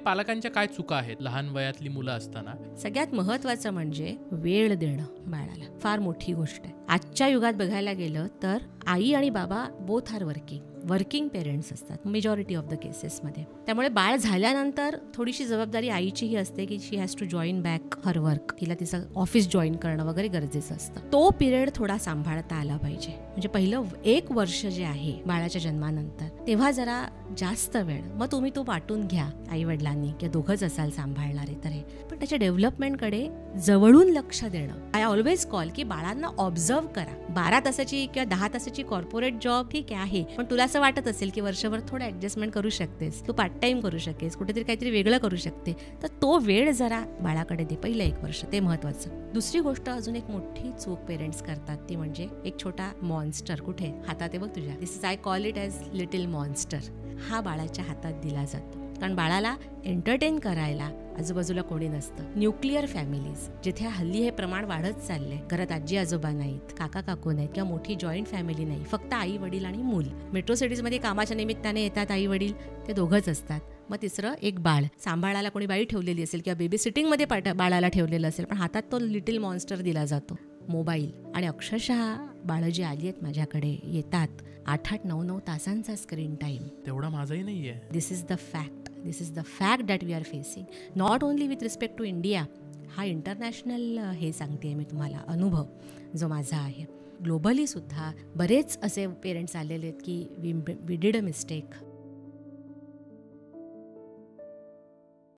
पालकांच्या काय चुका आहेत लहान वयातली मुलं असताना? सगळ्यात महत्त्वाचं म्हणजे वेळ देणं बाळाला, फार मोठी गोष्ट आहे. आजच्या युगात बघायला गेलं तर आई आणि बाबा बोथ आर वर्किंग पेरेंट्स असतात मेजॉरिटी ऑफ द केसेसमध्ये. त्यामुळे बाळ झाल्यानंतर थोडीशी जबाबदारी आईची ही असते की she has to join back her work. तिला तिचं ऑफिस जॉईन करणं वगैरे गरजेचं असतं. तो पिरियड थोडा सांभाळता आला पाहिजे. म्हणजे पहिलं 1 वर्ष जे आहे बाळाच्या जन्मानंतर, तेव्हा जरा जास्त वेळ मग तुम्ही तो वाटून घ्या आई वडिलांनी, किंवा दोघंच असाल सांभाळणारे तर हे. पण त्याच्या डेव्हलपमेंटकडे जवळून लक्ष देणं. आय ऑलवेज कॉल की बाळांना ऑब्झर्व करा. 12 तासाची किंवा 10 तासाची कॉर्पोरेट जॉब ठीक आहे, पण तुला असं वाटत असेल की वर्षभर थोडं ऍडजस्टमेंट करू शकतेस, तू पार्ट टाइम करू शकतेस, कुठेतरी काहीतरी वेगळं करू शकते, तर तो वेळ जरा बाळाकडे दे पहिलं 1 वर्ष. ते महत्वाचं. दुसरी गोष्ट, अजून एक मोठी चूक पेरेंट्स करतात ती म्हणजे एक छोटा मॉन्स्टर कुठे हातात आहे बघ तुझ्या, this is I call it as little monster, हा बाळाच्या हातात दिला जातो. कारण बाळाला एंटरटेन करायला आजूबाजूला कोणी नसतं. न्यूक्लिअर फॅमिलीज जिथे हल्ली हे प्रमाण वाढत चाललंय, घरात आजी आजोबा नाहीत, काका काकू नाहीत, किंवा मोठी जॉईंट फॅमिली नाही, फक्त आई वडील आणि मूल. मेट्रो सिटीजमध्ये कामाच्या निमित्ताने येतात आई वडील, ते दोघंच असतात. मग तिसरं एक बाळ, सांभाळायला कोणी बाई ठेवलेली असेल किंवा बेबी सिटिंगमध्ये बाळाला ठेवलेलं असेल, पण हातात तो लिटिल मॉन्स्टर दिला जातो, मोबाईल. आणि अक्षरशः बाळं जी आली आहेत माझ्याकडे येतात 8-8, 9-9 तासांचा स्क्रीन टाईम. तेवढा माझाही नाहीये. This is the fact that we are facing, not only with respect to India. हा इंटरनॅशनल हे सांगते मी तुम्हाला अनुभव जो माझा आहे. ग्लोबली सुद्धा बरेच असे पेरेंट्स आलेले आहेत की वी डिड अ मिस्टेक.